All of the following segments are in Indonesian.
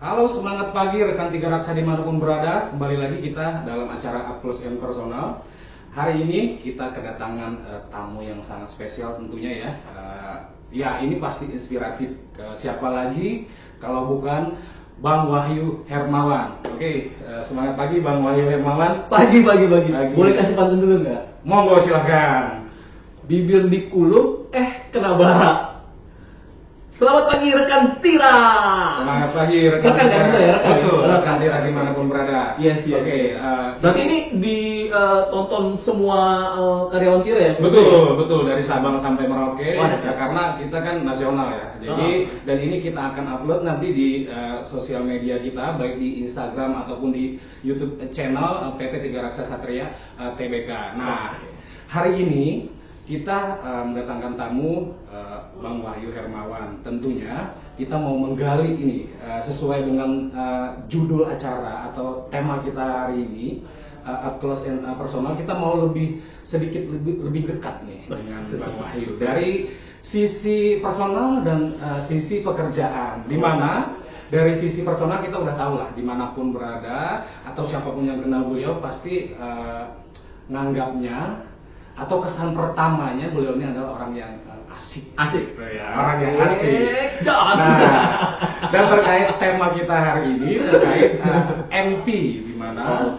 Halo, semangat pagi rekan Tiga Raksa dimanapun berada. Kembali lagi kita dalam acara Up Close and Personal. Hari ini kita kedatangan tamu yang sangat spesial tentunya ya. Ya ini pasti inspiratif. Siapa lagi kalau bukan Bang Wahyu Hermawan. Oke, semangat pagi Bang Wahyu Hermawan. Pagi. Boleh kasih pantun dulu nggak? Monggo silahkan. Bibir dikulum, kena bara. Selamat pagi rekan Tira. Semangat pagi rekan Tira. Betul, rekan Tira dimanapun berada. Yes. Oke. Berarti ini ditonton semua karyawan Tira ya? Betul dari Sabang sampai Merauke. Oh, ya, karena kita kan nasional ya. Jadi dan ini kita akan upload nanti di sosial media kita, baik di Instagram ataupun di YouTube channel PT Tiga Raksa Satria TBK. Nah, hari ini kita mendatangkan tamu Bang Wahyu Hermawan. Tentunya kita mau menggali ini sesuai dengan judul acara atau tema kita hari ini, Up Close and Personal. Kita mau sedikit lebih dekat nih dengan Bang Wahyu dari sisi personal dan sisi pekerjaan. Di mana dari sisi personal kita udah tahu lah dimanapun berada atau siapapun yang kenal beliau pasti nganggapnya atau kesan pertamanya beliau ini adalah orang yang asik ya, orang yang asik. Nah, dan terkait tema kita hari ini terkait MT, di mana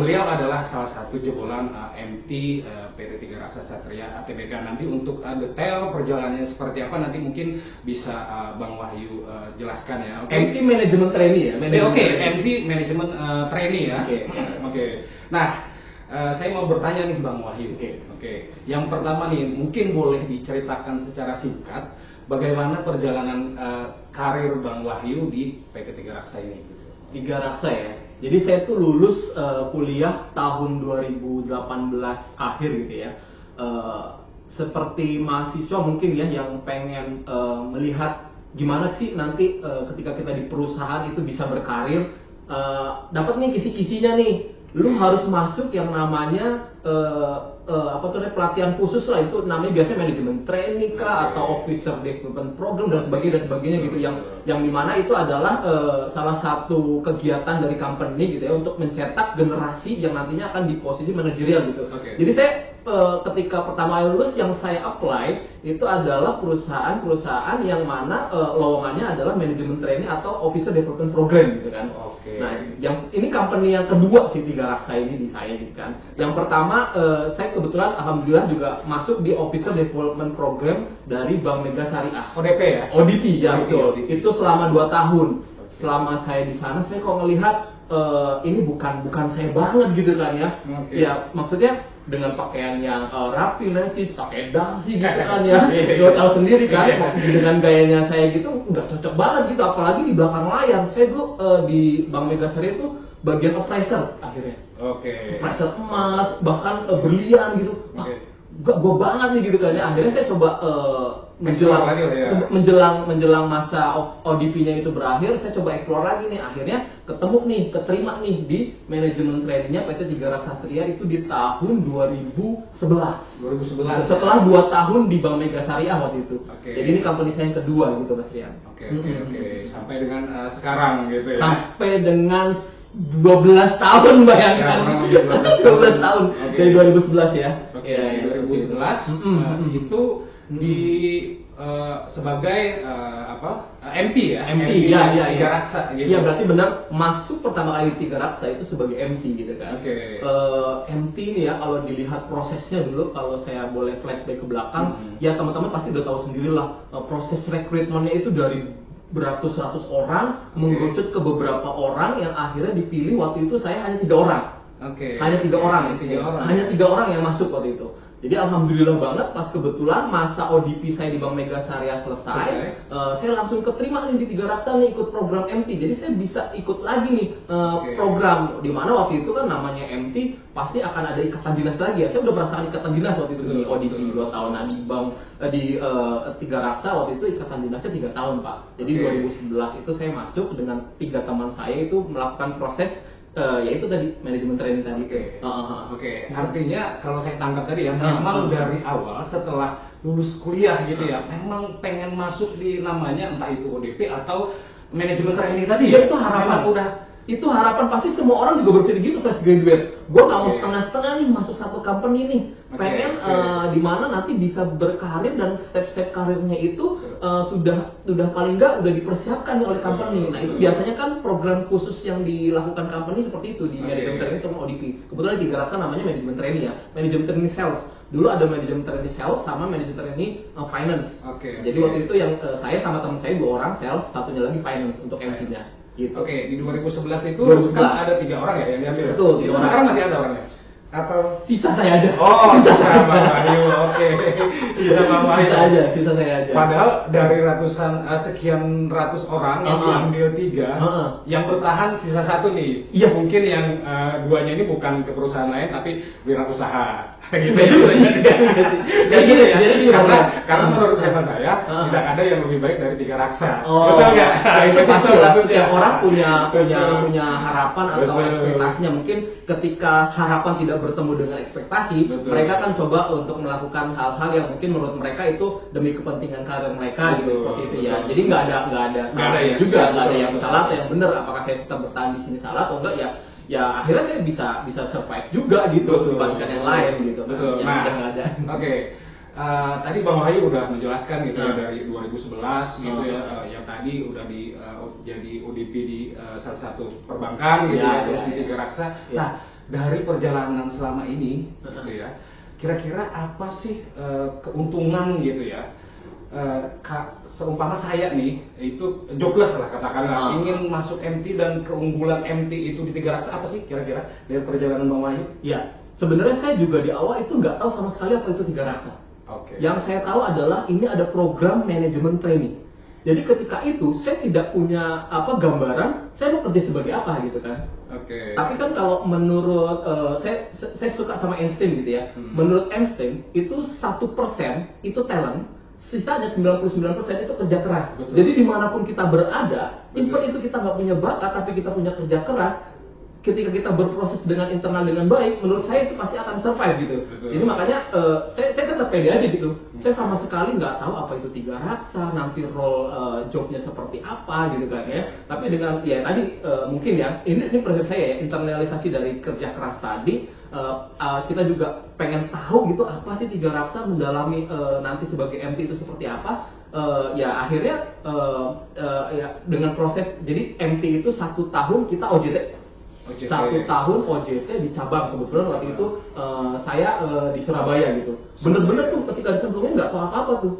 beliau adalah salah satu jebolan MT PT Tiga Raksa Satria TBK. Nanti untuk detail perjalanannya seperti apa nanti mungkin bisa Bang Wahyu jelaskan ya. MT manajemen trainee ya. MT manajemen trainee ya. Oke. Nah, saya mau bertanya nih Bang Wahyu. Oke. Yang pertama nih, mungkin boleh diceritakan secara singkat bagaimana perjalanan karir Bang Wahyu di PT Tiga Raksa ini? Tiga Raksa ya. Jadi saya tuh lulus kuliah tahun 2018 akhir gitu ya. Seperti mahasiswa mungkin ya yang pengen melihat gimana sih nanti ketika kita di perusahaan itu bisa berkarir, dapat nih kisi-kisinya nih. Lu harus masuk yang namanya pelatihan khusus lah, itu namanya biasanya manajemen training kah atau officer development program dan sebagainya gitu, yang dimana itu adalah salah satu kegiatan dari company gitu ya untuk mencetak generasi yang nantinya akan di posisi manajerial gitu. Jadi saya ketika pertama lulus yang saya apply itu adalah perusahaan yang mana lowongannya adalah manajemen training atau officer development program gitu kan. Nah, yang ini company yang kedua sih Tiga Raksa ini di saya gitu kan. Yang pertama saya kebetulan alhamdulillah juga masuk di officer development program dari Bank Mega Syariah. ODP ya? ODP ya betul. Itu selama 2 tahun. Selama saya di sana saya kok ngelihat ini bukan saya banget gitu kan ya. Ya maksudnya dengan pakaian yang rapi, necis, pakai dasi gitu kan ya. Lo tahu sendiri kan, dengan gayanya saya gitu nggak cocok banget gitu, apalagi di belakang layar. Saya dulu di Bank Mega Syariah itu bagian appraiser akhirnya. Appraiser emas, bahkan berlian gitu. Gak gue banget nih gitu kan ya. Akhirnya saya coba menjelang masa ODP-nya itu berakhir, saya coba explore lagi nih. Akhirnya keterima nih di manajemen trainingnya PT Tiga Raksa Satria itu di tahun 2011. Setelah 2 tahun di Bank Mega Syariah waktu itu. Jadi ini company saya yang kedua gitu Mas Rian. Sampai dengan sekarang gitu ya. Sampai dengan 12 tahun bayangkan. 12 tahun dari 2011 ya. 2011 itu di sebagai MT ya. MT ya. Tiga Raksa gitu. Iya berarti benar masuk pertama kali Tiga Raksa itu sebagai MT gitu kan. MT ini ya kalau dilihat prosesnya dulu, kalau saya boleh flashback ke belakang, ya teman-teman pasti udah tahu sendirilah proses rekrutmennya itu dari beratus-ratus orang mengerucut ke beberapa orang yang akhirnya dipilih. Waktu itu saya hanya 3 orang. Hanya 3 orang. Hanya 3 orang yang masuk waktu itu. Jadi alhamdulillah banget pas kebetulan masa ODP saya di Bank Mega Syariah selesai, saya langsung keterima nih di Tiga Raksa nih ikut program MT. Jadi saya bisa ikut lagi nih program, di mana waktu itu kan namanya MT pasti akan ada ikatan dinas lagi ya. Saya udah merasakan ikatan dinas waktu itu di ODP 2 tahunan di Bank di Tiga Raksa. Waktu itu ikatan dinasnya 3 tahun Pak. Jadi 2011 itu saya masuk dengan 3 teman saya itu melakukan proses yaitu tadi manajemen training tadi. Artinya kalau saya tangkap tadi ya, memang dari awal setelah lulus kuliah gitu ya, memang pengen masuk di namanya entah itu ODP atau manajemen training tadi ya? Itu harapan. Memang udah itu harapan pasti semua orang juga berpikir gitu fresh graduate. Gue nggak mau setengah-setengah nih masuk satu company nih. Pengen di mana nanti bisa berkarir dan step-step karirnya itu sudah paling nggak udah dipersiapkan nih oleh company. Nah itu biasanya kan program khusus yang dilakukan company seperti itu di manajemen training atau ODP. Kebetulan di Garaksa namanya manajemen training ya, manajemen training sales. Dulu ada manajemen training sales sama manajemen training finance. Jadi waktu itu yang saya sama teman saya 2 orang sales, satunya lagi finance untuk MT-nya. Gitu. Di 2011 itu 2011. Kan ada 3 orang ya yang diambil. Betul. Itu sekarang masih ada orangnya? Atau sisa saya aja. Sisa Bang Wahyu. Sisa Bang Wahyu. Sisa saya aja. Padahal dari sekian ratus orang yang diambil 3, yang bertahan sisa 1 nih. Iya. Mungkin yang 2-nya ini bukan ke perusahaan lain tapi wirausaha. Gitu ya. Karena menurut hemat saya tidak ada yang lebih baik dari 3 raksa. Betul nggak? Itu pasti lah. Setiap orang punya harapan atau ekspektasinya. Mungkin ketika harapan tidak bertemu dengan ekspektasi, mereka kan coba untuk melakukan hal-hal yang mungkin menurut mereka itu demi kepentingan karir mereka gitu seperti itu ya. Jadi nggak ada salah juga, nggak ada yang salah atau yang benar. Apakah saya tetap bertahan di sini salah atau enggak ya? Ya akhirnya saya bisa survive juga gitu dibandingkan yang lain gitu. Betul. Yang ada. Tadi Bang Wahyu udah menjelaskan gitu ya dari 2011 gitu ya, yang tadi udah jadi ODP di salah satu perbankan gitu terus di 3 raksa. Nah, dari perjalanan selama ini gitu ya, kira-kira apa sih keuntungan gitu ya? Seumpama saya nih itu jobless lah katakanlah, ingin masuk MT dan keunggulan MT itu di 3 raksa apa sih kira-kira dari perjalanan Bang Wahyu? Ya, sebenarnya saya juga di awal itu nggak tahu sama sekali apa itu 3 raksa. Yang saya tahu adalah ini ada program manajemen training. Jadi ketika itu saya tidak punya gambaran saya mau kerja sebagai apa gitu kan. Tapi kan kalau menurut saya suka sama Einstein gitu ya. Menurut Einstein itu 1% itu talent, sisanya 99% itu kerja keras. Jadi dimanapun kita berada, even itu kita nggak punya bakat tapi kita punya kerja keras, ketika kita berproses dengan internal dengan baik, menurut saya itu pasti akan survive gitu. Jadi makanya saya tetap pede aja gitu. Saya sama sekali nggak tahu apa itu 3 raksa, nanti role jobnya seperti apa gitu kan ya. Tapi dengan ya tadi mungkin ya ini persepsi saya ya, internalisasi dari kerja keras tadi. Kita juga pengen tahu gitu apa sih 3 raksa, mendalami nanti sebagai MT itu seperti apa. Ya akhirnya ya dengan proses jadi MT itu 1 tahun kita OJT. 1 tahun OJT di cabang, kebetulan waktu itu saya di Surabaya gitu. Bener-bener tuh ketika dicemplungin nggak tahu apa-apa tuh,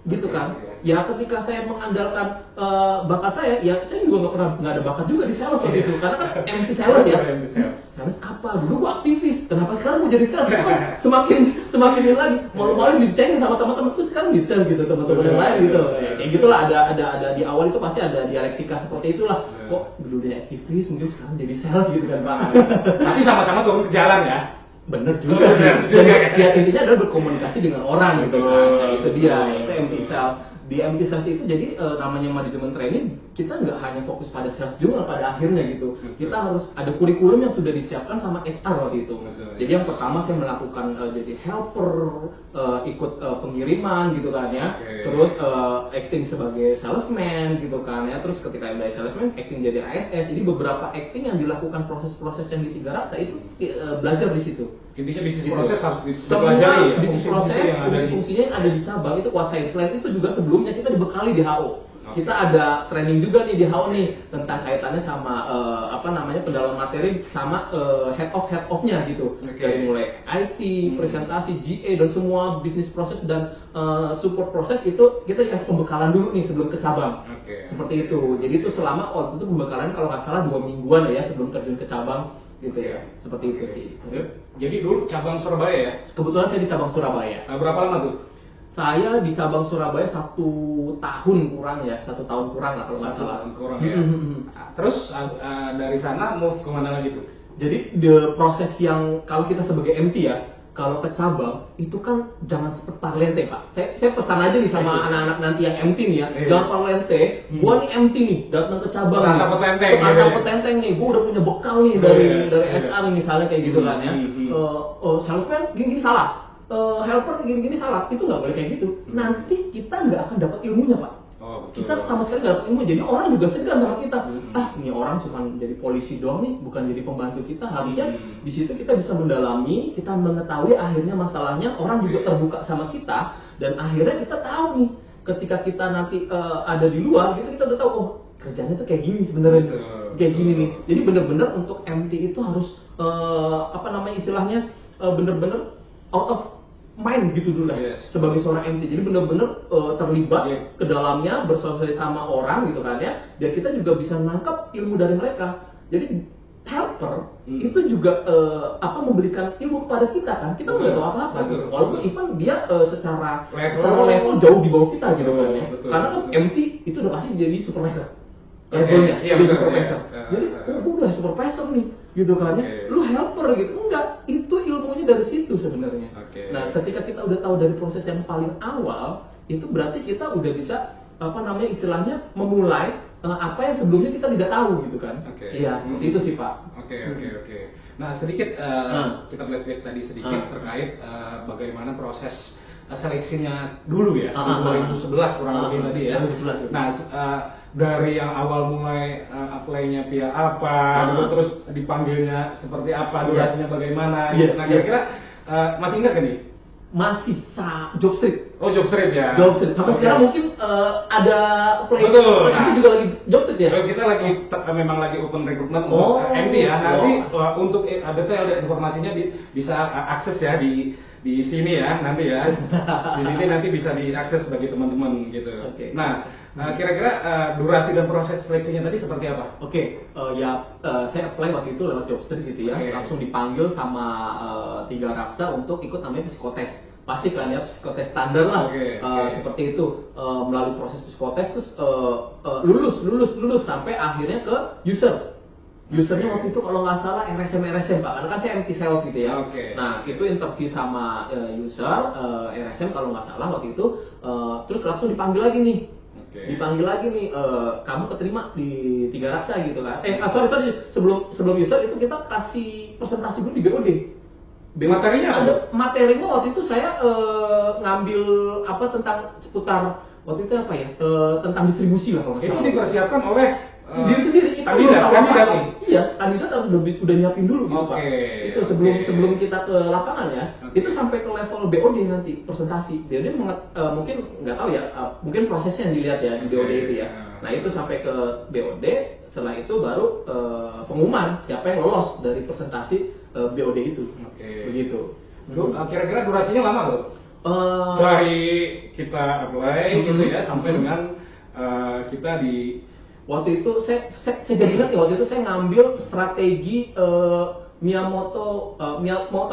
gitu kan. Ya ketika saya mengandalkan bakat saya, ya saya juga nggak ada bakat juga di sales waktu itu, karena kan MT sales ya. Sales apa? Dulu gua aktivis, kenapa sekarang gua jadi sales? Kan semakin ini lagi, malu-malu dicengin sama teman-teman tuh sekarang di sales gitu, teman-teman yang lain gitu. Kayak gitulah, ada di awal itu pasti ada dialektika seperti itulah. Kok dulunya aktivis, mungkin sekarang jadi sales gitu kan Pak. Tapi sama-sama turun ke jalan ya. Bener juga sih. Ya intinya adalah berkomunikasi dengan orang gitu kan. Nah itu dia, itu MT sales. Di MT sales itu jadi namanya manajemen training, kita nggak hanya fokus pada sales juga pada akhirnya gitu. Kita harus ada kurikulum yang sudah disiapkan sama HR waktu itu. Jadi yang pertama saya melakukan jadi helper, ikut pengiriman gitu kan ya. Terus acting sebagai salesman gitu kan ya. Terus ketika udah salesman, acting jadi ASS. Jadi beberapa acting yang dilakukan proses-proses yang di 3 raksa itu belajar di situ. Intinya bisnis proses harus dipelajari ya. Bisnis proses, fungsinya yang ada di cabang itu kuasain. Selain itu juga sebelumnya kita dibekali di HO. Kita ada training juga nih di HO nih tentang kaitannya sama pendalaman materi sama head of-nya gitu. Dari mulai IT, presentasi, GA dan semua bisnis proses dan support proses itu kita dikasih pembekalan dulu nih sebelum ke cabang. Seperti itu. Jadi itu selama waktu itu pembekalan kalau nggak salah 2 mingguan ya sebelum terjun ke cabang gitu ya. Seperti itu sih. Jadi dulu cabang Surabaya ya? Kebetulan saya di cabang Surabaya. Berapa lama tuh? Saya di cabang Surabaya 1 tahun kurang ya, 1 tahun kurang lah kalau nggak salah. 1 tahun kurang ya. Terus dari sana move kemana lagi tuh? Jadi proses yang kalau kita sebagai MT ya, kalau ke cabang itu kan jangan cepet parlente Pak. Saya pesan aja nih sama anak-anak nanti yang MT nih ya, jangan parlente. Gua nih MT nih, datang ke cabang. Petenteng petenteng nih, gua udah punya bekal nih dari SR misalnya kayak gitu kan ya. Salesman gini salah. Helper gini-gini salah, itu nggak boleh kayak gitu. Nanti kita nggak akan dapat ilmunya Pak. Kita sama sekali nggak dapat ilmu, jadi orang juga segan sama kita. Ini orang cuma jadi polisi doang nih, bukan jadi pembantu kita. Harusnya di situ kita bisa mendalami, kita mengetahui akhirnya masalahnya, orang juga terbuka sama kita, dan akhirnya kita tahu nih, ketika kita nanti ada di luar, gitu kita udah tahu, oh kerjanya tuh kayak gini sebenarnya, kayak gini nih. Jadi benar-benar untuk MT itu harus istilahnya benar-benar out of main gitu dulu lah, sebagai seorang MT. Jadi benar-benar terlibat ke dalamnya, bersosialisasi sama orang gitu kan ya, dan kita juga bisa nangkap ilmu dari mereka. Jadi helper itu juga memberikan ilmu kepada kita kan, kita nggak tahu apa-apa gitu. Walaupun even dia secara level jauh di bawah kita gitu kan ya, karena kan MT itu udah pasti jadi supervisor levelnya, jadi supervisor. Jadi gue udah supervisor nih gitu kan ya, lu helper gitu. Enggak, itu ilmunya dari situ sebenarnya. Nah, ketika kita udah tahu dari proses yang paling awal, itu berarti kita udah bisa istilahnya memulai apa yang sebelumnya kita tidak tahu gitu kan. Iya, seperti itu sih Pak. Oke. Nah, sedikit kita flashback tadi sedikit terkait bagaimana proses seleksinya dulu ya, 2011 kurang lebih tadi ya. Nah, dari yang awal mulai apply-nya via apa, terus dipanggilnya seperti apa, durasinya bagaimana, nah kira-kira masih ingat kan nih? Masih Job Street. Oh, Job Street ya. Job Street. Sampai sekarang mungkin ada play. Betul. Ini juga lagi Job Street ya. Kita lagi memang lagi open recruitment untuk MT ya. Nanti untuk detail informasinya bisa akses ya di sini ya nanti ya. Di sini nanti bisa diakses bagi teman-teman gitu. Nah, kira-kira durasi dan proses seleksinya tadi seperti apa? Saya apply waktu itu lewat Job Street gitu ya. Langsung dipanggil sama Tiga Raksa untuk ikut namanya psikotes. Pasti kan ya, psikotes standar lah. Seperti itu, melalui proses psikotes terus lulus sampai akhirnya ke user. Usernya waktu itu kalau nggak salah RSM Pak, karena kan saya MT sales gitu ya. Nah itu interview sama user RSM kalau nggak salah waktu itu, terus langsung dipanggil lagi nih. Kamu keterima di Tiga Raksa gitu kan. Sorry, sebelum user itu kita kasih presentasi dulu di BOD. Materinya apa? Materinya waktu itu saya ngambil tentang seputar waktu itu tentang distribusi lah kalau nggak salah. Itu dipersiapkan oleh diri sendiri, itu kandidat. Iya, kandidat harus udah nyiapin dulu gitu Pak. Itu sebelum kita ke lapangan ya, itu sampai ke level BOD nanti presentasi. BOD mungkin nggak tahu ya, mungkin prosesnya yang dilihat ya di BOD itu ya. Nah itu sampai ke BOD, setelah itu baru pengumuman siapa yang lolos dari presentasi BOD itu. Begitu. Kira-kira durasinya lama loh? Dari kita apply gitu ya sampai dengan kita di waktu itu saya jadi ingat ya, waktu itu saya ngambil strategi Miyamoto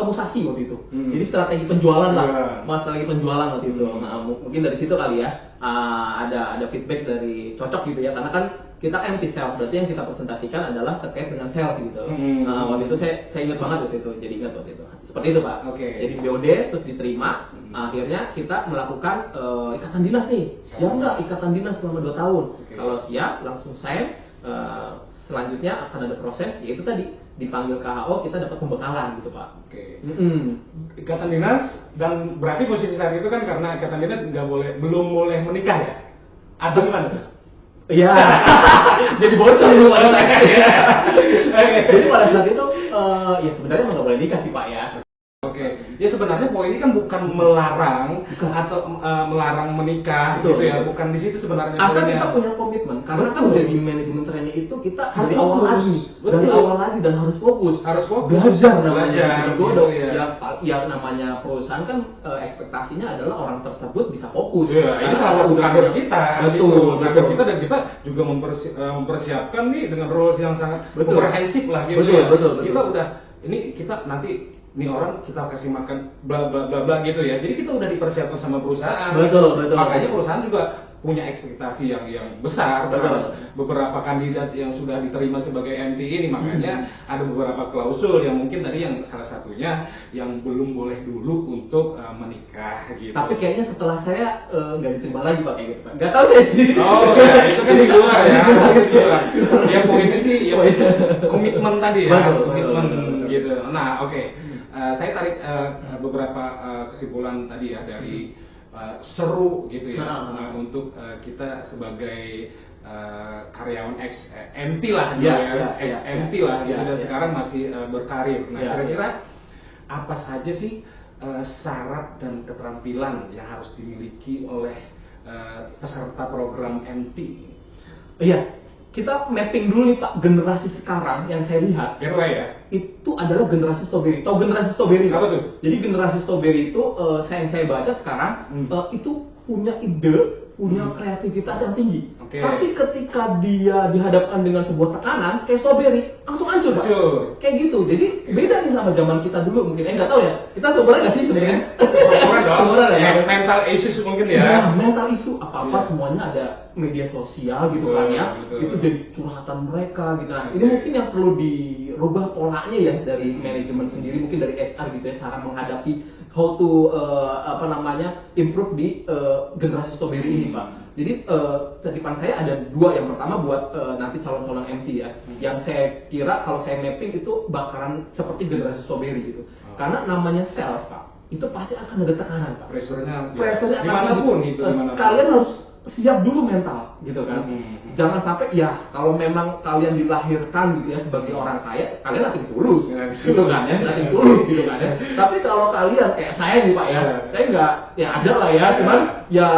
Musashi waktu itu. Jadi strategi penjualan lah, strategi penjualan waktu itu. Nah, mungkin dari situ kali ya ada feedback dari cocok gitu ya, karena kan kita MT sales, berarti yang kita presentasikan adalah terkait dengan sales gitu. Nah, waktu itu saya ingat banget waktu itu, jadi ingat waktu itu. Seperti itu Pak. Jadi BOD terus diterima, akhirnya kita melakukan ikatan dinas nih. Siap nggak ikatan dinas selama 2 tahun? Kalau siap, langsung sign. Selanjutnya akan ada proses, yaitu tadi dipanggil KHO, kita dapat pembekalan gitu Pak. Ikatan dinas, dan berarti posisi saat itu kan karena ikatan dinas belum boleh menikah ya? Atau gimana? Iya, jadi bocor dulu pada saya. Jadi pada saat itu, ya sebenarnya nggak boleh nikah sih Pak ya. Ya sebenarnya poin ini kan bukan melarang atau melarang menikah gitu ya, bukan di situ sebenarnya. Asal kita punya komitmen, karena kan udah di manajemen trennya itu kita dari awal lagi dan harus fokus. Belajar namanya. Ya namanya perusahaan kan ekspektasinya adalah orang tersebut bisa fokus. Ini salah satu kader kita. Kader kita, dan kita juga mempersiapkan nih dengan roles yang sangat komprehensif lah gitu. Kita udah kita nanti orang kita kasih makan bla bla bla bla gitu ya. Jadi kita udah dipersiapkan sama perusahaan. Makanya perusahaan juga punya ekspektasi yang besar terhadap beberapa kandidat yang sudah diterima sebagai MT ini. Makanya ada beberapa klausul yang mungkin tadi yang salah satunya yang belum boleh dulu untuk menikah gitu. Tapi kayaknya setelah saya nggak diterima lagi Pak kayak gitu Pak. Nggak tahu saya sendiri. Itu kan di luar ya. Ya poinnya sih ya komitmen tadi ya. Komitmen gitu. Nah saya tarik beberapa kesimpulan tadi ya dari seru gitu ya untuk kita sebagai karyawan ex MT lah gitu ex MT lah gitu, dan sekarang masih berkarir. Nah, kira-kira apa saja sih syarat dan keterampilan yang harus dimiliki oleh peserta program MT? Iya, kita mapping dulu nih Pak, generasi sekarang yang saya lihat itu adalah generasi strawberry. Tahu generasi strawberry Pak? Apa tuh? Jadi generasi strawberry itu yang saya baca sekarang itu punya ide, punya kreativitas yang tinggi. Tapi ketika dia dihadapkan dengan sebuah tekanan kayak strawberry, langsung hancur Pak. Kayak gitu. Jadi beda nih sama zaman kita dulu mungkin. Nggak tahu ya. Kita seumuran nggak sih sebenarnya? Seumuran ya. Mental issues mungkin ya. Ya, mental issue apa-apa semuanya ada media sosial gitu kan ya. Itu jadi curhatan mereka gitu. Nah, ini mungkin yang perlu dirubah polanya ya dari manajemen sendiri, mungkin dari HR gitu ya, cara menghadapi how to improve di generasi strawberry ini Pak. Jadi titipan saya ada dua. Yang pertama buat nanti calon-calon MT ya, yang saya kira kalau saya mapping itu bakaran seperti generasi strawberry gitu. Karena namanya sales Pak, itu pasti akan ada tekanan Pak. Pressure-nya dimanapun itu. Kalian harus siap dulu mental gitu kan. Jangan sampai ya kalau memang kalian dilahirkan gitu ya sebagai orang kaya, kalian nating tulus gitu kan ya, nating tulus gitu kan ya. Tapi kalau kalian kayak saya nih Pak ya, saya nggak, ya ada lah ya, cuman ya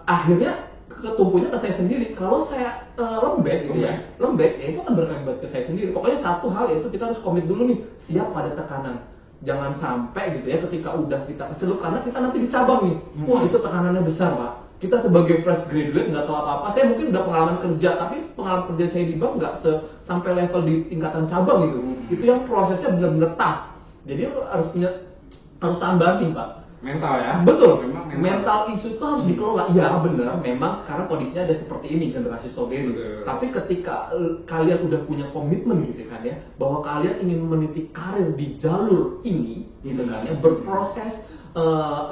akhirnya ketumpunya ke saya sendiri. Kalau saya lembek gitu ya, lembek ya itu akan berakibat ke saya sendiri. Pokoknya satu hal yaitu kita harus komit dulu nih, siap pada tekanan. Jangan sampai gitu ya ketika udah kita kecelup, karena kita nanti di cabang nih, wah itu tekanannya besar Pak. Kita sebagai fresh graduate nggak tahu apa-apa. Saya mungkin udah pengalaman kerja, tapi pengalaman kerja saya di bank nggak sampai level di tingkatan cabang gitu. Itu yang prosesnya benar-benar tough. Jadi harus tambah nih Pak. Mental ya? Betul, mental isu itu harus dikelola. Ya benar, memang sekarang kondisinya ada seperti ini generasi strawberry. Tapi ketika kalian udah punya komitmen gitu kan ya, bahwa kalian ingin meniti karir di jalur ini gitu kan ya, berproses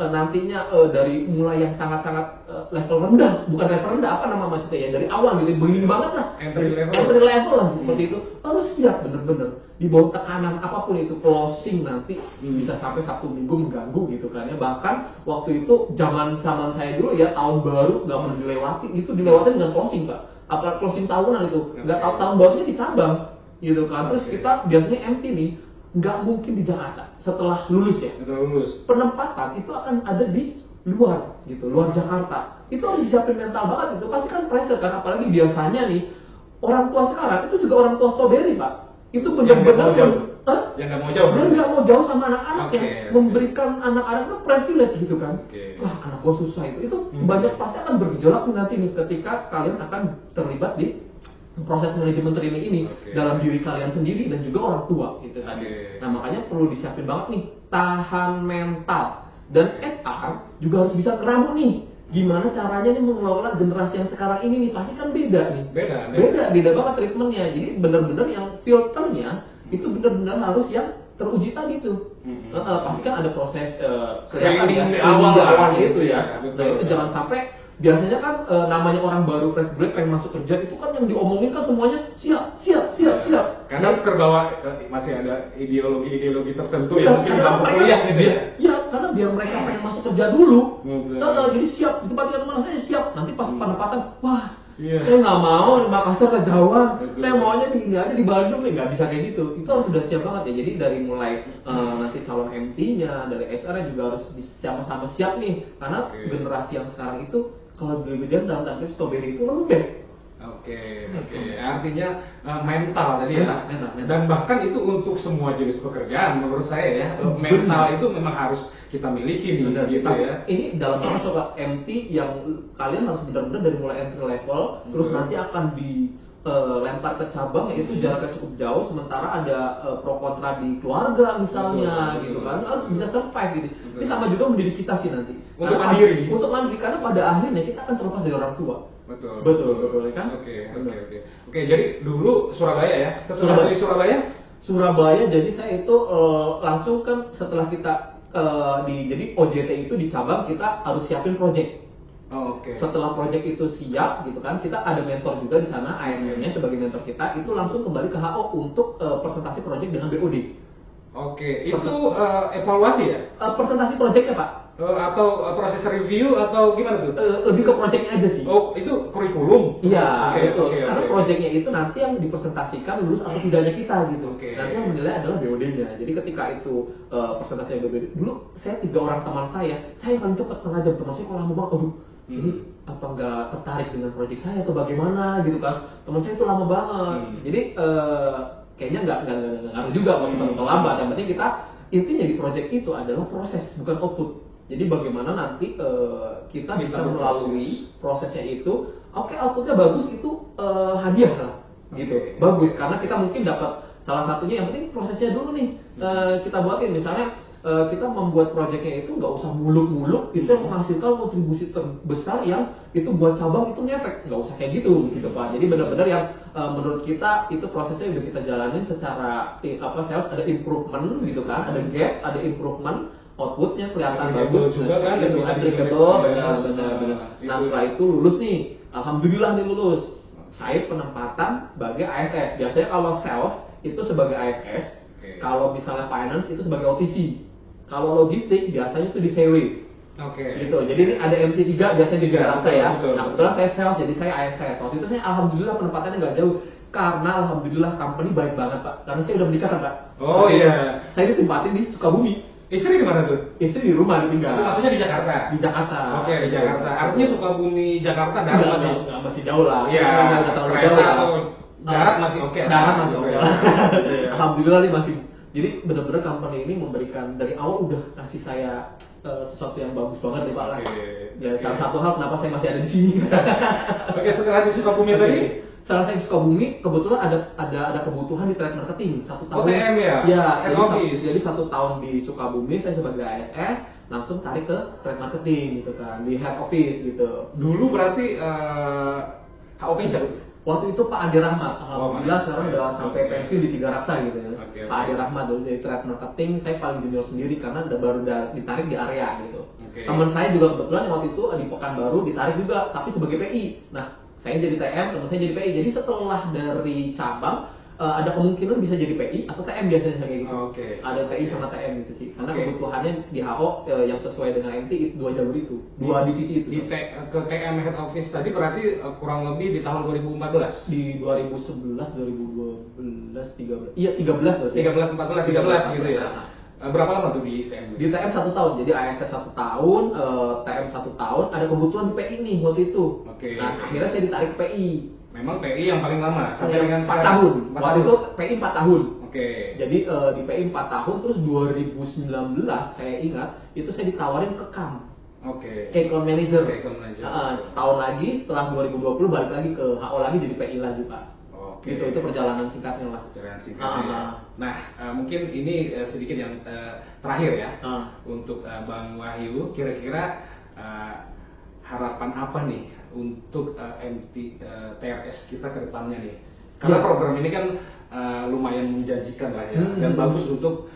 nantinya dari mulai yang sangat-sangat level rendah, bukan level rendah, apa nama maksudnya ya, dari awal gitu, begini banget lah, entry level lah seperti itu, harus siap bener-bener di bawah tekanan apapun itu, closing nanti bisa sampai Sabtu Minggu mengganggu gitu kan ya. Bahkan waktu itu zaman saya dulu ya, tahun baru nggak pernah dilewati, itu dilewati dengan closing Pak, apa closing tahunan itu, nggak tahu tahun barunya di cabang gitu kan. Terus kita biasanya MT nih nggak mungkin di Jakarta setelah lulus ya. Penempatan itu akan ada di luar gitu, luar Jakarta. Itu harus disiapin mental banget, itu pasti kan pressure kan, apalagi biasanya nih orang tua sekarang itu juga orang tua strawberry Pak. Itu benar-benar yang nggak mau jauh. Dia nggak mau jauh sama anak-anak memberikan anak-anak itu privilege gitu kan. Wah, anak gua susah itu banyak pasti akan bergejolak nanti nih ketika kalian akan terlibat di proses manajemen training ini dalam diri kalian sendiri dan juga orang tua gitu kan. Nah, makanya perlu disiapin banget nih, tahan mental. Dan HR juga harus bisa ngeramu nih, gimana caranya nih mengelola generasi yang sekarang ini nih, pasti kan beda nih. Beda banget treatmentnya. Jadi benar-benar yang filternya itu benar-benar harus yang teruji tadi tuh. Pasti kan ada proses kelihatan ya, awalnya itu ya. Nah, itu jangan sampai. Biasanya kan namanya orang baru fresh grad pengen masuk kerja itu kan yang diomongin kan semuanya siap. Karena terbawa masih ada ideologi tertentu yang mungkin dalam kuliah gitu ya. Ya, karena biar mereka pengen masuk kerja dulu. Jadi siap, di tempat yang mana saya siap. Nanti pas penempatan, wah, saya nggak mau di Makassar ke Jawa. Saya maunya di ini aja di Bandung nih, nggak bisa kayak gitu. Itu harus sudah siap banget ya. Jadi dari mulai nanti calon MT-nya, dari HR-nya juga harus sama-sama siap nih. Karena generasi yang sekarang itu kalau beli-belian dalam tanda strawberry itu lembek. Artinya mental tadi ya. Mental. Dan bahkan itu untuk semua jenis pekerjaan menurut saya ya. Mental itu memang harus kita miliki nih gitu ya. Ini dalam banget coba MT yang kalian harus benar-benar dari mulai entry level terus nanti akan dilempar ke cabang, yaitu jaraknya cukup jauh, sementara ada pro kontra di keluarga misalnya gitu kan, harus bisa survive gitu. Ini sama juga mendidik kita sih nanti. Untuk mandiri. Untuk mandiri, karena pada akhirnya kita akan terlepas dari orang tua. Betul kan? Oke, jadi dulu Surabaya ya. Setelah dari Surabaya, jadi saya itu langsung kan setelah kita jadi OJT itu di cabang, kita harus siapin project. Setelah project itu siap gitu kan, kita ada mentor juga di sana, ASM-nya sebagai mentor kita, itu langsung kembali ke HO untuk presentasi project dengan BOD. Itu evaluasi ya? Presentasi projectnya Pak. Atau proses review atau gimana tuh? Lebih ke projectnya aja sih. Oh, itu kurikulum? Iya, betul. Karena projectnya itu nanti yang dipresentasikan lulus atau tidaknya kita gitu. Nanti yang menilai adalah BOD-nya. Jadi ketika itu presentasi BOD, dulu saya 3 orang teman saya paling cepat setengah jam, teman saya kok lama banget. Aduh, ini apa nggak tertarik dengan project saya atau bagaimana gitu kan? Teman saya itu lama banget. Jadi kayaknya nggak ngaruh juga mau cepat atau lambat. Yang penting kita intinya di project itu adalah proses, bukan output. Jadi bagaimana nanti kita bisa melalui prosesnya itu, oke, outputnya bagus itu hadiah lah, gitu, bagus karena kita mungkin dapat salah satunya. Yang penting prosesnya dulu nih kita buatin. Misalnya kita membuat proyeknya itu nggak usah muluk-muluk, itu yang menghasilkan kontribusi terbesar yang itu buat cabang itu ngefek, nggak usah kayak gitu Pak. Jadi benar-benar yang menurut kita itu prosesnya udah kita jalanin secara sales ada improvement gitu kan, ada gap, ada improvement. Outputnya kelihatan bagus, juga kan, itu applicable, benar. Nah setelah itu lulus nih, alhamdulillah nih lulus. Saya penempatan sebagai ASS. Biasanya kalau sales itu sebagai ASS, kalau misalnya finance itu sebagai OTC. Kalau logistik biasanya itu di CW. Gitu. Jadi ini ada MT3 biasanya di Raksa ya. Nah kebetulan saya sales, jadi saya ASS. Waktu itu saya alhamdulillah penempatannya nggak jauh. Karena alhamdulillah company baik banget Pak. Karena saya udah menikah kan Pak. Oh iya. Saya ditempatin di Sukabumi. Istri di mana tuh? Istri di rumah tinggal. Itu maksudnya di Jakarta? Di Jakarta. Oke, di Jakarta. Artinya Sukabumi Jakarta darat masih jauh lah. Iya. Nggak terlalu jauh lah. Darat masih oke. Darat masih oke lah. Alhamdulillah nih masih. Jadi benar-benar company ini memberikan dari awal udah kasih saya sesuatu yang bagus banget nih Pak lah. Ya salah satu hal kenapa saya masih ada di sini. Oke, setelah di Sukabumi tadi. Salah saya Sukabumi kebetulan ada kebutuhan di trade marketing 1 tahun. TM ya? Ya, jadi 1 tahun di Sukabumi saya sebagai ASS langsung tarik ke trade marketing gitu kan di head office gitu. Dulu berarti HOP siapa? Waktu itu Pak Adi Rahmat, alhamdulillah sekarang udah sampai pensiun di Tiga Raksa gitu ya. Pak Adi Rahmat dulu dari trade marketing, saya paling junior sendiri karena baru ditarik di area gitu. Teman saya juga kebetulan waktu itu di Pekanbaru ditarik juga, tapi sebagai PI. Nah saya jadi TM, teman saya jadi PI. Jadi setelah dari cabang ada kemungkinan bisa jadi PI atau TM biasanya kayak gitu. Ada PI sama TM gitu sih. Karena kebutuhannya di HO yang sesuai dengan MT itu 2 jalur itu, 2 divisi itu. Ke TM head office tadi berarti kurang lebih di tahun 2014. Di 2011, 2012, 13. Iya 13 berarti. 13, 14, 13 gitu ya. Berapa lama tuh di TM? Di TM 1 tahun, jadi ASS 1 tahun, TM 1 tahun, ada kebutuhan di PI nih waktu itu. Nah akhirnya saya ditarik PI. Memang PI yang paling lama, sampai dengan 4 tahun. Waktu itu PI 4 tahun. Jadi di PI 4 tahun, terus 2019 saya ingat, itu saya ditawarin ke KAM. Key Account Manager. Setahun lagi, setelah 2020 balik lagi ke HO lagi jadi PI lagi Pak. Gitu, itu perjalanan singkatnya lah. Nah, mungkin ini sedikit yang terakhir ya untuk Bang Wahyu. Kira-kira harapan apa nih untuk TRS kita ke depannya nih? Karena program ini kan lumayan menjanjikan lah ya, dan bagus untuk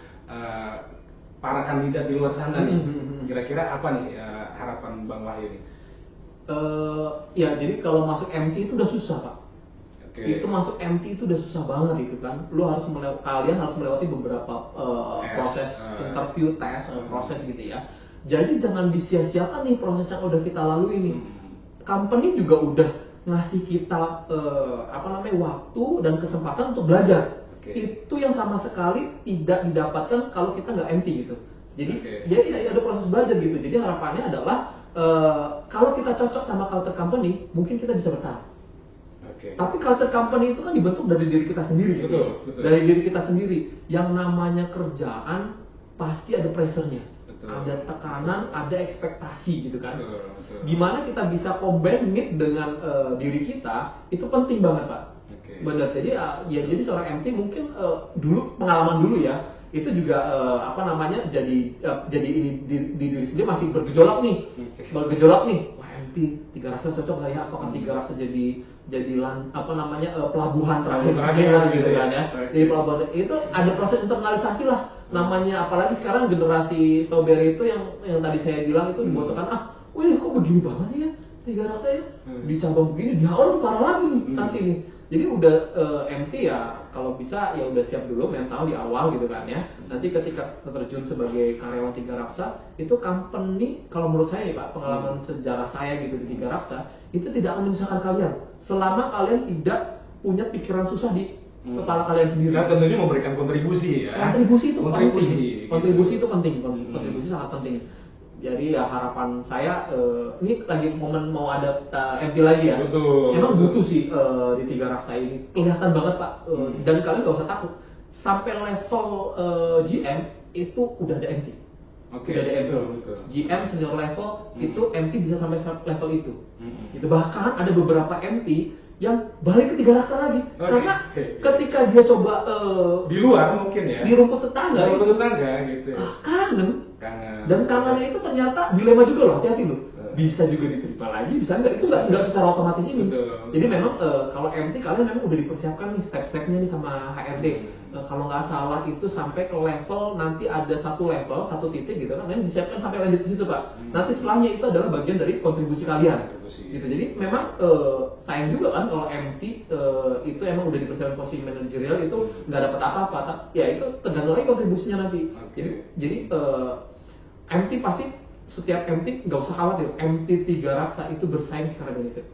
para kandidat di luar sana nih. Kira-kira apa nih harapan Bang Wahyu nih? Ya, jadi kalau masuk MT itu udah susah Pak. Itu masuk MT itu udah susah banget itu kan. Kalian harus melewati beberapa proses interview, tes, proses gitu ya. Jadi jangan disia-siakan nih proses yang udah kita lalui nih. Company juga udah ngasih kita waktu dan kesempatan untuk belajar. Itu yang sama sekali tidak didapatkan kalau kita nggak MT gitu. Jadi ya ada proses belajar gitu. Jadi harapannya adalah kalau kita cocok sama culture company, mungkin kita bisa bertahan. Tapi culture company itu kan dibentuk dari diri kita sendiri. Betul. Dari diri kita sendiri. Yang namanya kerjaan pasti ada pressure-nya. Ada tekanan, ada ekspektasi gitu kan. Gimana kita bisa combine dengan diri kita, itu penting banget Pak. Benar. Jadi jadi seorang MT mungkin dulu pengalaman dulu ya, itu juga jadi ini di diri sendiri masih bergejolak nih. Wah MT Tiga Raksa cocok nggak ya? Apakah Tiga Raksa jadi pelabuhan terakhir saya gitu kan ya. Jadi pelabuhan itu ada proses internalisasi lah namanya, apalagi sekarang generasi strawberry itu yang tadi saya bilang itu dibutuhkan kok begini banget sih ya Tiga Raksa ya, di cabang begini di awal parah lagi nih nanti nih. Jadi udah MT ya kalau bisa ya udah siap dulu mental di awal gitu kan ya. Nanti ketika terjun sebagai karyawan Tiga Raksa, itu company kalau menurut saya nih Pak, pengalaman sejarah saya gitu di Tiga Raksa, itu tidak akan menyusahkan kalian selama kalian tidak punya pikiran susah di kepala kalian sendiri. Dan tentunya memberikan kontribusi ya. Kontribusi itu kontribusi. penting. Kontribusi itu penting. Kontribusi sangat penting. Jadi ya harapan saya ini lagi momen mau ada MT lagi ya. Betul. Emang butuh sih di Tiga Raksa ini. Kelihatan banget Pak. Dan kalian gak usah takut. Sampai level GM itu udah ada MT. Udah ada MT. Betul. GM senior level itu MT bisa sampai level itu. Itu bahkan ada beberapa MT yang balik ke Tiga Raksa lagi. Karena ketika dia coba di luar mungkin ya. Di rumput tetangga gitu. Kangen. Dan kangennya itu ternyata dilema juga loh, hati-hati loh. Bisa juga diterima lagi, bisa enggak, itu enggak secara otomatis ini. Betul. Jadi memang kalau MT kalian memang udah dipersiapkan nih step-stepnya nih sama HRD. Kalau nggak salah itu sampai ke level, nanti ada satu titik gitu kan, kalian disiapkan sampai lanjut ke situ Pak. Nanti setelahnya itu adalah bagian dari kontribusi kalian. Gitu. Jadi memang sayang juga kan kalau MT itu emang udah dipersiapkan posisi manajerial itu nggak dapat apa-apa. Ya itu tergantung lagi kontribusinya nanti. Jadi MT pasti setiap MT nggak usah khawatir, MT Tiga Raksa itu bersaing secara benefit.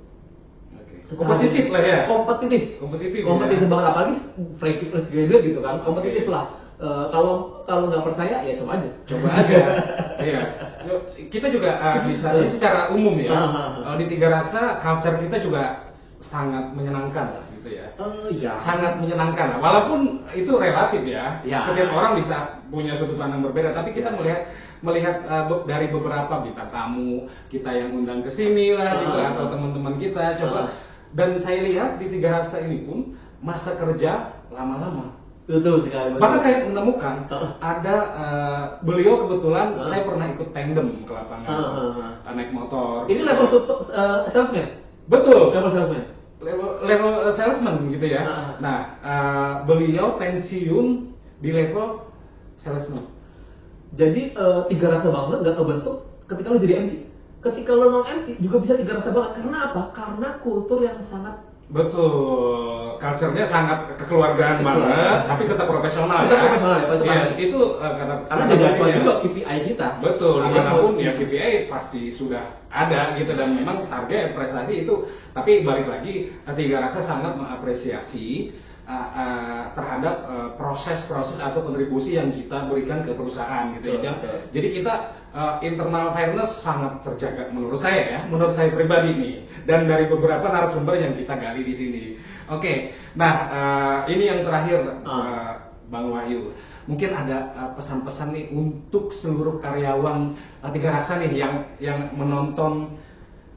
Kompetitif lah ya. Kompetitif ya. banget, apalagi fresh graduate gitu kan, kompetitif lah. Kalau nggak percaya ya coba aja. Iya. Kita juga bisa ini secara umum ya. Di Tiga Raksa culture kita juga sangat menyenangkan lah gitu ya. Iya. Sangat menyenangkan lah. Walaupun itu relatif ya. Setiap orang bisa punya sudut pandang berbeda, tapi kita melihat dari beberapa bintang tamu kita yang undang ke sini lah gitu atau teman-teman kita coba. Dan saya lihat di Tiga Raksa ini pun masa kerja lama-lama. Betul sekali. Bahkan saya menemukan ada beliau kebetulan saya pernah ikut tandem ke lapangan naik motor. Ini level salesman. Betul. Level salesman. Level salesman gitu ya. Nah, beliau pensiun di level salesman. Jadi Tiga Raksa banget nggak kebentuk ketika lo jadi MT. Ketika lo non MT juga bisa Tiga Raksa banget. Karena apa? Karena kultur yang sangat betul, culture-nya sangat kekeluargaan banget, tapi tetap profesional. Tetap profesional ya, itu pasti. Itu karena jadi sesuai juga KPI kita. Betul, dimanapun ya KPI pasti sudah ada gitu dan memang target prestasi itu. Tapi balik lagi, Tiga Raksa sangat mengapresiasi terhadap proses-proses atau kontribusi yang kita berikan ke perusahaan gitu ya. Jadi kita internal fairness sangat terjaga menurut saya pribadi nih, dan dari beberapa narasumber yang kita gali di sini. Oke, nah ini yang terakhir Bang Wahyu, mungkin ada pesan-pesan nih untuk seluruh karyawan Tiga Raksa nih yang menonton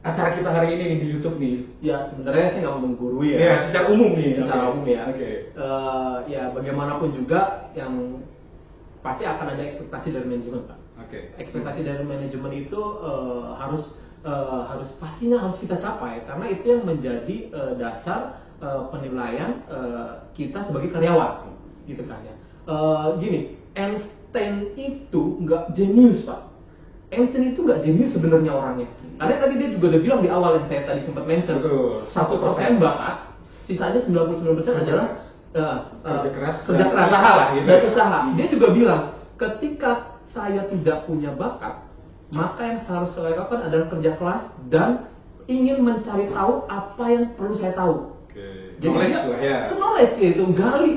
acara kita hari ini nih di YouTube nih. Ya sebenarnya saya nggak mau menggurui ya. Ya secara umum nih. Secara umum ya. Ya bagaimanapun juga yang pasti akan ada ekspektasi dari manajemen Pak. Ekspektasi dari manajemen itu harus pastinya harus kita capai karena itu yang menjadi dasar penilaian kita sebagai karyawan, gitu kan ya. Gini, Einstein itu nggak jenius Pak. Einstein itu nggak jenius sebenarnya orangnya. Karena tadi dia juga udah bilang di awal yang saya tadi sempat mention, 1% bakat, sisanya 99% adalah kerja keras, usaha lah gitu. Dan usaha. Dia juga bilang, ketika saya tidak punya bakat, maka yang harus saya lakukan adalah kerja keras dan ingin mencari tahu apa yang perlu saya tahu. Jadi knowledge lah ya. Knowledge ya itu gali.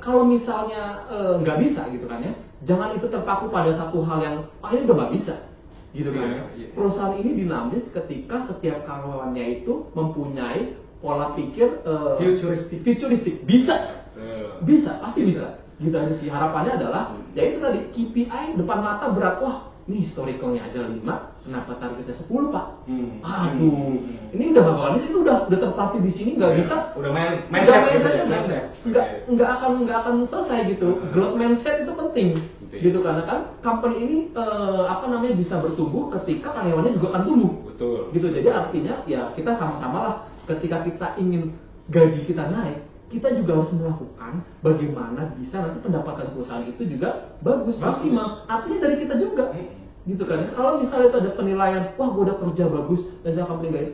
Kalau misalnya nggak bisa gitu kan ya, jangan itu terpaku pada satu hal yang ini udah nggak bisa, gitu kan. Perusahaan ini dinamis ketika setiap karyawannya itu mempunyai pola pikir futuristik. Bisa, pasti bisa. Gitu aja sih. Harapannya adalah ya itu tadi KPI depan mata berat, wah ini historicalnya aja 5, kenapa targetnya 10 Pak? Aduh, ini udah bakalan ini udah terpatih di sini nggak bisa. Udah mindset. Nggak akan selesai gitu. Growth mindset itu penting. Gitu karena kan company ini bisa bertumbuh ketika karyawannya juga akan tumbuh. Betul. Gitu, jadi artinya ya kita sama-sama lah ketika kita ingin gaji kita naik, kita juga harus melakukan bagaimana bisa nanti pendapatan perusahaan itu juga bagus. Maksimal. Artinya dari kita juga. Gitu kan. Kalau misalnya itu ada penilaian, wah gue udah kerja bagus dan company nggak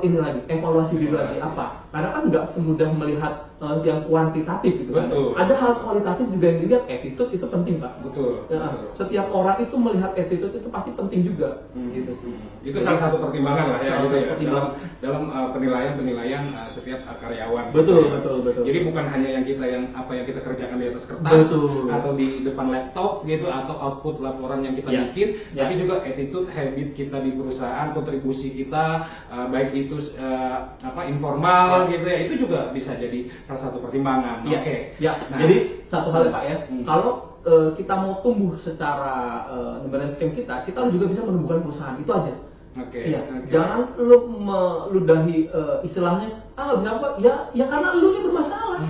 ini lagi, evaluasi diri lagi apa? Karena kan nggak semudah melihat yang kuantitatif gitu kan. Betul. Ada hal kualitatif juga yang dilihat, attitude itu penting Pak. Betul. Ya, betul. setiap orang itu melihat attitude itu pasti penting juga, gitu sih. Itu salah satu pertimbangan lah ya, gitu ya. Pertimbangan. Dalam penilaian setiap karyawan. Betul, gitu ya. betul. Jadi bukan hanya yang kita kerjakan di atas kertas Betul. atau di depan laptop gitu atau output laporan yang kita bikin, tapi juga attitude, habit kita di perusahaan, kontribusi kita baik itu informal gitu ya, itu juga bisa jadi salah satu pertimbangan. Oke. Ya. Nah, jadi satu hal ya Pak ya, kalau kita mau tumbuh secara number scheme kita harus juga bisa menumbuhkan perusahaan, itu aja. Oke. Jangan lu meludahi istilahnya bisa apa? Ya karena lu nya bermasalah.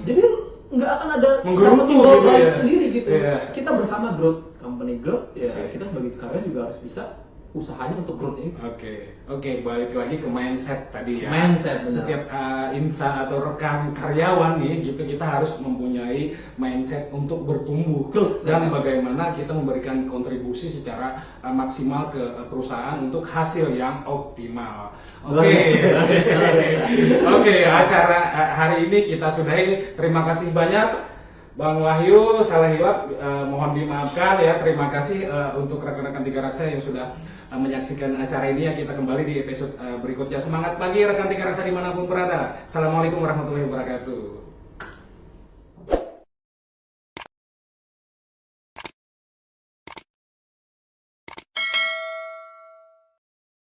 Jadi nggak akan ada menggerutu gitu ya. sendiri gitu. Yeah. Kita bersama growth, company growth, kita sebagai karyawan juga harus bisa usahanya untuk growth itu. Oke, balik lagi ke mindset tadi ya. Mindset, benar. Setiap insa atau rekan karyawan nih, gitu kita harus mempunyai mindset untuk bertumbuh dan bagaimana kita memberikan kontribusi secara maksimal ke perusahaan untuk hasil yang optimal. Oke, acara hari ini kita sudahi. Terima kasih banyak. Bang Wahyu, salah hilap, mohon dimaafkan ya. Terima kasih untuk rekan-rekan Tiga Raksa yang sudah menyaksikan acara ini ya. Kita kembali di episode berikutnya. Semangat pagi rekan Tiga Raksa dimanapun berada. Assalamualaikum warahmatullahi wabarakatuh.